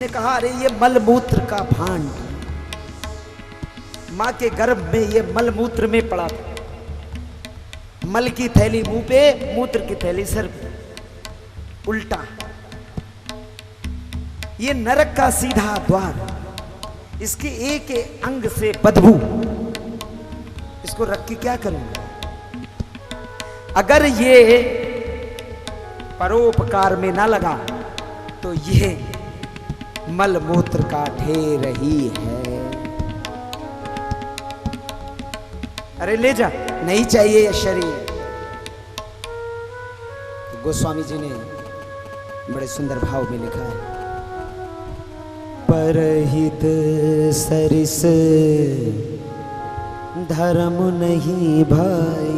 ने कहा अरे ये मलमूत्र का भांड, मां के गर्भ में ये मलमूत्र में पड़ा था। मल की थैली मुंह पे, मूत्र की थैली सर पे, उल्टा। ये नरक का सीधा द्वार, इसके एक अंग से बदबू, इसको रख के क्या करूंगा? अगर ये परोपकार में ना लगा तो ये मलमूत्र का ढेर ही है। अरे ले जा, नहीं चाहिए ये शरीर। तो गोस्वामी जी ने बड़े सुंदर भाव में लिखा है, परहित सरिस धर्म नहीं भाई,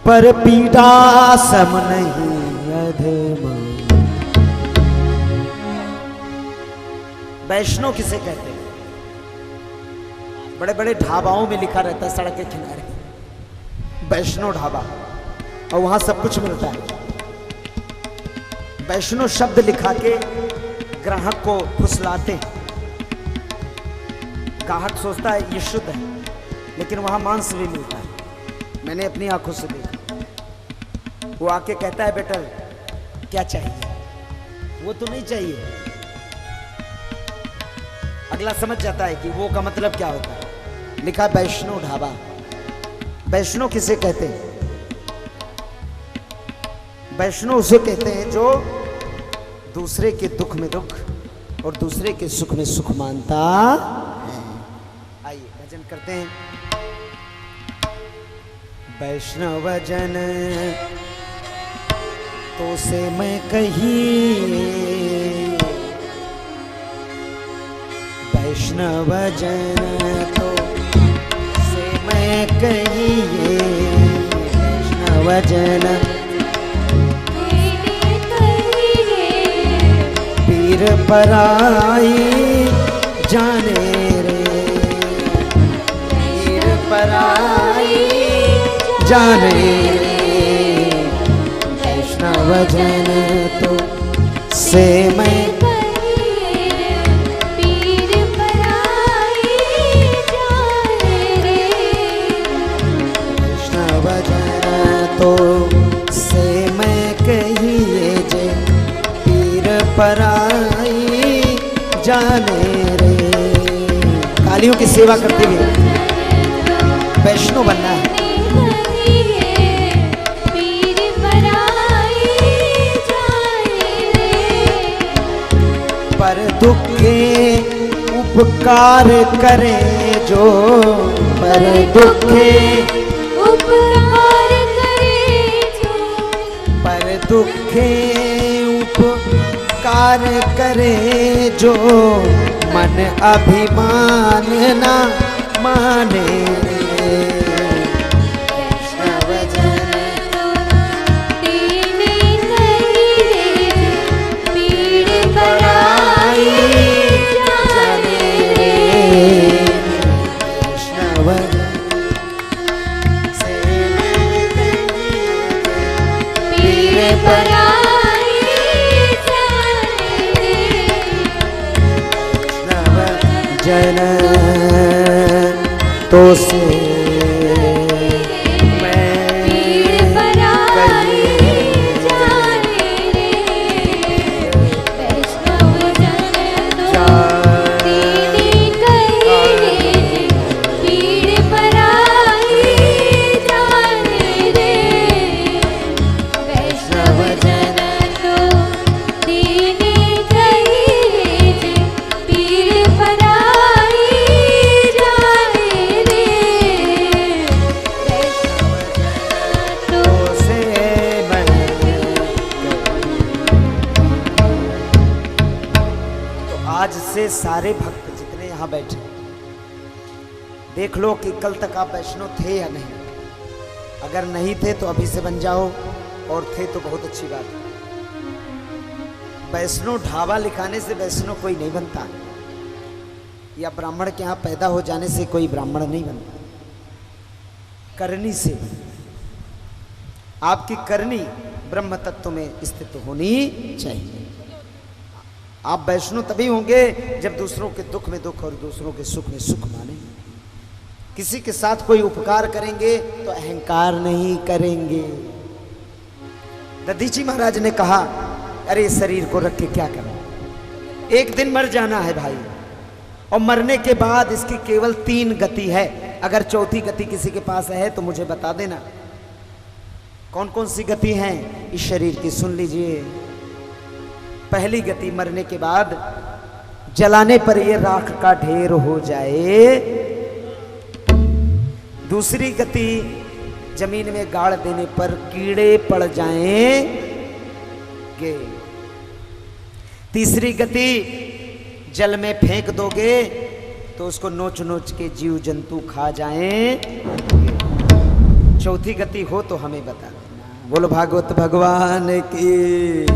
पर पीड़ा सम नहीं अधमा। वैष्णव किसे कहते हैं? बड़े बड़े ढाबाओं में लिखा रहता है सड़क के किनारे, वैष्णव ढाबा, और वहां सब कुछ मिलता है। वैष्णव शब्द लिखा के ग्राहक को फुसलाते हैं। ग्राहक सोचता है ये शुद्ध है, लेकिन वहां मांस भी मिलता है। मैंने अपनी आंखों से देखा। वो आके कहता है बेटा क्या चाहिए? वो तो नहीं चाहिए। अगला समझ जाता है कि वो का मतलब क्या होता है। लिखा वैष्णव ढाबा। वैष्णव किसे कहते हैं? वैष्णव उसे कहते हैं जो दूसरे के दुख में दुख और दूसरे के सुख में सुख मानता है। आइए भजन करते हैं। वैष्णव जन तो से मैं कहीं, वैष्णव जन तो से मैं कहिए, वैष्णव जन पीर पराई जाने रे, पीर पराई जाने रे, वैष्णव जन तो से मैं से मैं कहिए जे पीर पराई जाने रे। कालियों की सेवा करते हुए वैष्णव बनना है। पर दुख के उपकार करे जो, पर दुख के दुखे उपकार करे जो, मन अभिमान ना माने। वैष्णव जन पीर पराई जाने रे, वैष्णव पराई जाने रे, वैष्णव जन तो से से सारे भक्त जितने यहां बैठे, देख लो कि कल तक आप वैष्णव थे या नहीं। अगर नहीं थे तो अभी से बन जाओ, और थे तो बहुत अच्छी बात है। वैष्णव ढाबा लिखाने से वैष्णव कोई नहीं बनता, या ब्राह्मण के यहां पैदा हो जाने से कोई ब्राह्मण नहीं बनता। करनी से आपकी करनी ब्रह्म तत्व में स्थित होनी चाहिए। आप वैष्णव तभी होंगे जब दूसरों के दुख में दुख और दूसरों के सुख में सुख माने। किसी के साथ कोई उपकार करेंगे तो अहंकार नहीं करेंगे। दधीची महाराज ने कहा, अरे शरीर को रख के क्या करना, एक दिन मर जाना है भाई, और मरने के बाद इसकी केवल 3 गति है। अगर चौथी गति किसी के पास है तो मुझे बता देना। कौन कौन सी गति हैं इस शरीर की, सुन लीजिए। पहली गति, मरने के बाद जलाने पर ये राख का ढेर हो जाए। दूसरी गति, जमीन में गाड़ देने पर कीड़े पड़ जाएंगे। तीसरी गति, जल में फेंक दोगे तो उसको नोच नोच के जीव जंतु खा जाएंगे। चौथी गति हो तो हमें बता देना। बोलो भागवत भगवान की।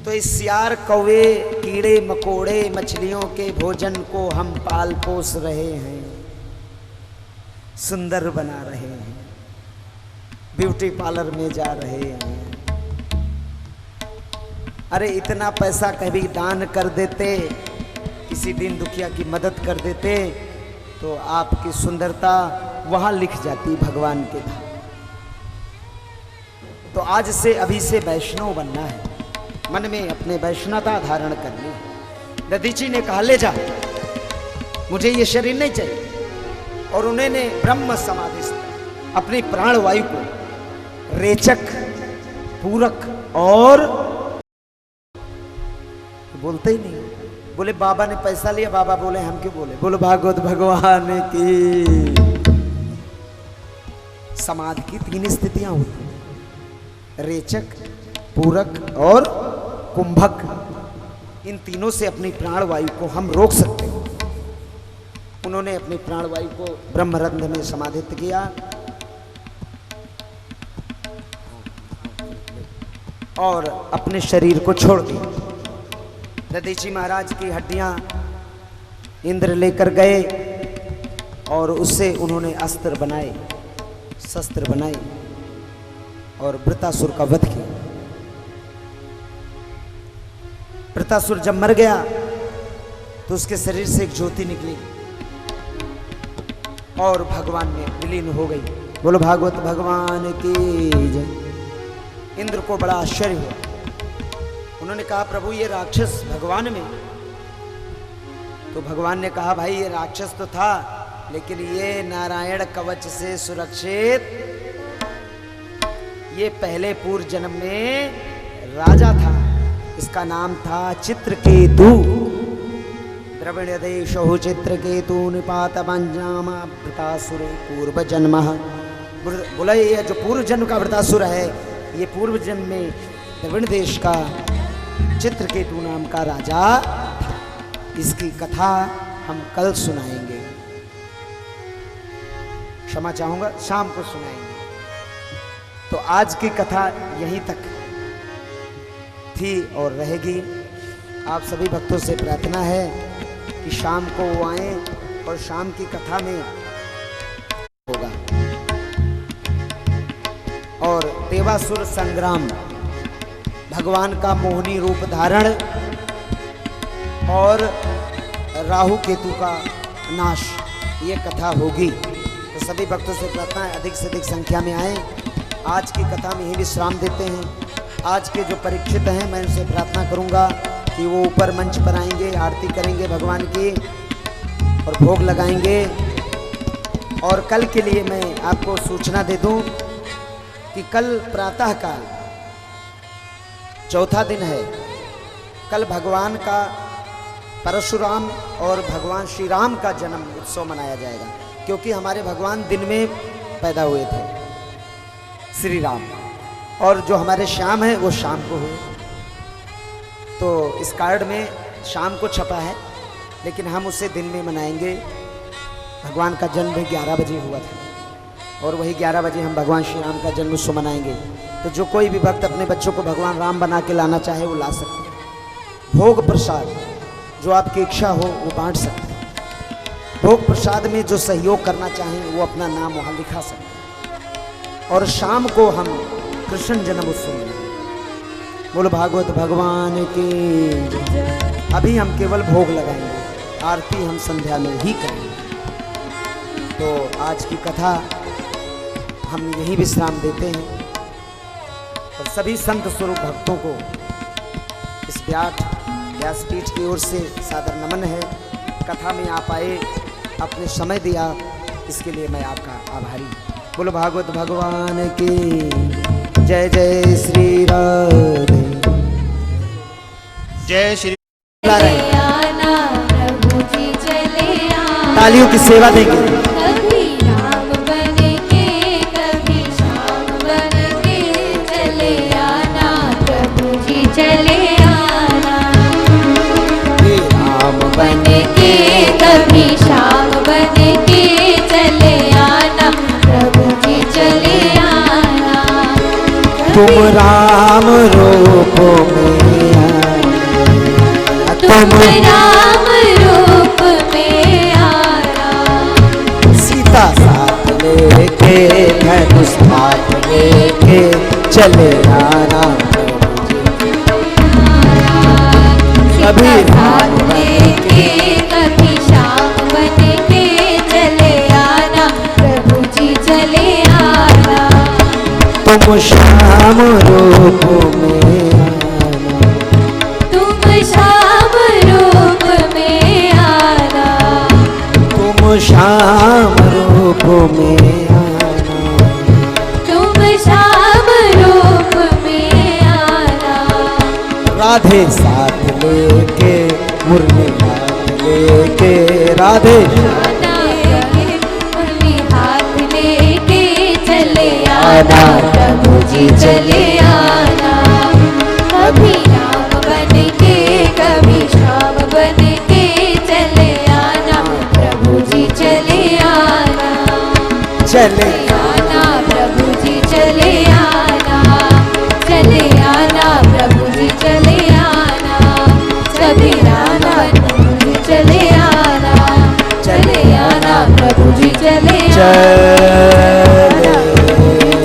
तो इस सियार, कौवे, कीड़े मकोड़े, मछलियों के भोजन को हम पाल पोस रहे हैं, सुंदर बना रहे हैं, ब्यूटी पार्लर में जा रहे हैं। अरे इतना पैसा कभी दान कर देते, किसी दिन दुखिया की मदद कर देते, तो आपकी सुंदरता वहां लिख जाती भगवान के धाम। तो आज से, अभी से वैष्णव बनना है, मन में अपने वैष्णवता धारण करनी है। दधीची ने कहा, ले जा, मुझे ये शरीर नहीं चाहिए। और उन्होंने ब्रह्म समाधिस्थ अपनी प्राण वायु को रेचक, पूरक और बोलते ही नहीं। बोले बाबा ने पैसा लिया, बाबा बोले हम क्यों बोले। बोलो भागवत भगवान की। समाधि की 3 स्थितियां होती, रेचक, पूरक और कुंभक। इन तीनों से अपनी प्राण वायु को हम रोक सकते हैं। उन्होंने अपनी प्राण वायु को ब्रह्मरंध्र में समाधित किया और अपने शरीर को छोड़ दिया। दधीची महाराज की हड्डियां इंद्र लेकर गए और उससे उन्होंने अस्त्र बनाए, शस्त्र बनाए और वृतासुर का वध किया। वृतासुर जब मर गया तो उसके शरीर से एक ज्योति निकली और भगवान में विलीन हो गई। बोलो भागवत भगवान की जय। इंद्र को बड़ा आश्चर्य हुआ। उन्होंने कहा, प्रभु ये राक्षस भगवान में। तो भगवान ने कहा, भाई ये राक्षस तो था, लेकिन ये नारायण कवच से सुरक्षित, ये पहले पूर्व जन्म में राजा था। इसका नाम था चित्रकेतु। द्रविड़ देशो चित्रकेतु निपात पंजामा वृतासुरे पूर्व जन्म। बोला ये जो पूर्व जन्म का वृतासुर है, ये पूर्व जन्म में द्रविड़ देश का चित्रकेतु नाम का राजा था। इसकी कथा हम कल सुनाएंगे, क्षमा चाहूंगा, शाम को सुनाएंगे। तो आज की कथा यहीं तक थी और रहेगी। आप सभी भक्तों से प्रार्थना है कि शाम को वो आए और शाम की कथा में होगा। और देवासुर संग्राम, भगवान का मोहिनी रूप धारण और राहु केतु का नाश, ये कथा होगी। तो सभी भक्तों से प्रार्थना है अधिक से अधिक संख्या में आए। आज की कथा में ही विश्राम देते हैं। आज के जो परीक्षित हैं, मैं उनसे प्रार्थना करूंगा कि वो ऊपर मंच पर आएंगे, आरती करेंगे भगवान की और भोग लगाएंगे। और कल के लिए मैं आपको सूचना दे दूं कि कल प्रातः काल चौथा दिन है। कल भगवान का, परशुराम और भगवान श्री राम का जन्म उत्सव मनाया जाएगा, क्योंकि हमारे भगवान दिन में पैदा हुए थे, श्री राम, और जो हमारे श्याम है वो शाम को हुए। तो इस कार्ड में शाम को छपा है, लेकिन हम उसे दिन में मनाएंगे। भगवान का जन्म भी 11 बजे हुआ था और वही 11 बजे हम भगवान श्री राम का जन्म उत्सव मनाएंगे। तो जो कोई भी भक्त अपने बच्चों को भगवान राम बना के लाना चाहे वो ला सकते हैं। भोग प्रसाद जो आपकी इच्छा हो वो बांट सकते हैं। भोग प्रसाद में जो सहयोग करना चाहें वो अपना नाम वहाँ लिखा सकते हैं। और शाम को हम कृष्ण जन्म उत्सव मनाएंगे। बोलो भागवत भगवान की। अभी हम केवल भोग लगाएंगे, आरती हम संध्या में ही करेंगे। तो आज की कथा हम यही विश्राम देते हैं और सभी संत स्वरूप भक्तों को इस व्यासपीठ की ओर से सादर नमन है। कथा में आप आए, अपने समय दिया, इसके लिए मैं आपका आभारी। बोलो भागवत भगवान की जय। जय श्री राधे। जय श्री आना प्रभु जी चले आना। तालियों की सेवा देंगे। कभी राम बन के कभी श्याम बन के चले आना प्रभु जी चले आना। राम बन के कभी श्याम बन के चले आना प्रभु जी चले आना। तुम राम रूप में आना, तुम राम रूप में आना। सीता साथ लेके धनुष हाथ लेके चले आना। कभी राम लेके कभी श्याम बन के चले आना प्रभु जी चले आना। तुम श्याम रूप में आना, तुम श्याम रूप में आना। तुम श्याम रूप में आना। तुम श्याम रूप में आना। राधे साथ लेके मुरली हाथ लेके राधे मुरली हाथ लेके चले आना प्रभु जी चले आना। कभी राम बन के कभी श्याम बन के चले आना प्रभु जी चले आना। चले आना प्रभु जी चले आना। चले आना प्रभु जी चले आना। सभी राना प्रभु जी चले आना। चले आना प्रभु जी चले आना।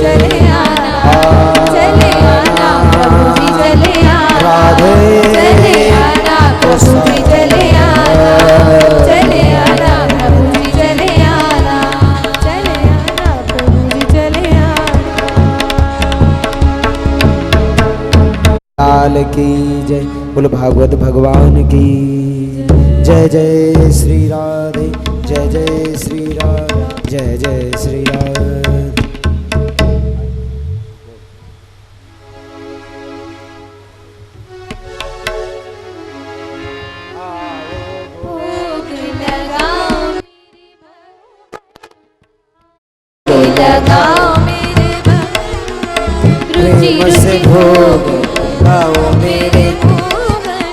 चले आना। चले आना प्रभु जी चले आना। चले आना प्रभु जी चले आना। चले आना प्रभु जी चले आना। चले आना प्रभु जी चले आना। लाल की जय। बोलो भागवत भगवान की जय। जय श्री राधे। जय जय श्री राधे। जय जय श्री राधे। भोग लगाओ लगाओ मेरे भक्त। रुचि प्रेम से रुचि भोग लगाओ मेरे मोहन।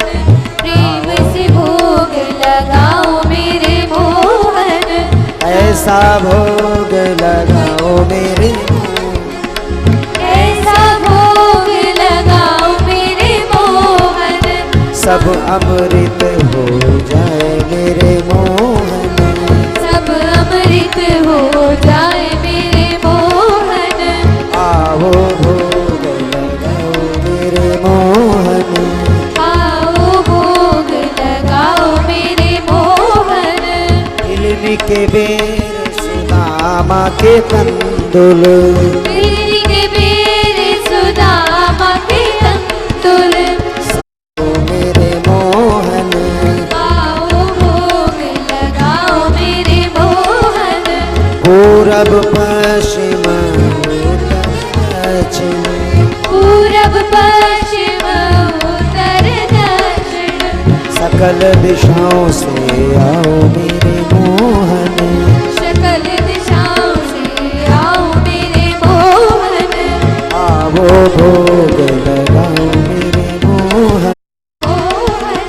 प्रेम से भोग लगाओ मेरे मोहन। ऐसा भोग लगाओ मेरे ऐसा भोग लगाओ मेरे मोहन। सब अमृत हो जाए मेरे मोहन। सब अमृत हो जाए मेरे मोहन। आओ भोग लगाओ मेरे मोहन। आओ भोग लगाओ मेरे मोहन। हिलनी के बेर सुदामा के कंदुल। तेरी के बेर सुदामा के कंदुल। ओ मेरे मोहन। आओ भोग लगाओ मेरे मोहन। पूरब पश्चिम दक्षिण पूरब पश्चिम उत्तर दक्षिण। सकल दिशाओं से आओ मेरे मोहन। सकल दिशाओं से आओ मेरे मोहन। आवो भोग लगाओ मेरे मोहन। मोहन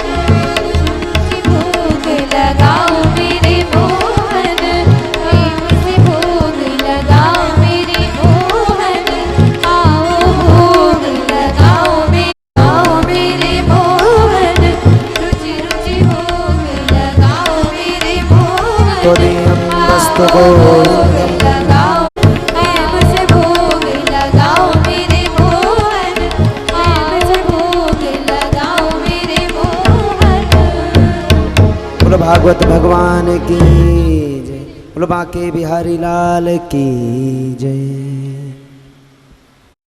भोग लगाओ मेरे मोहन। प्रेम से भोग लगाओ मेरे मोहन। आओ भोग लगाओ मेरे मोहन। रुचि रुचि भोग लगाओ मेरे मोहन। त्वदीयं वस्तु आओ भोग गोविन्दम्। लगाओ। प्रेम से भोग लगाओ मेरे मोहन। प्रेम से भोग लगाओ मेरे मोहन। बोलो भागवत भगवान की जय, बोलो बांके बिहारी लाल की जय।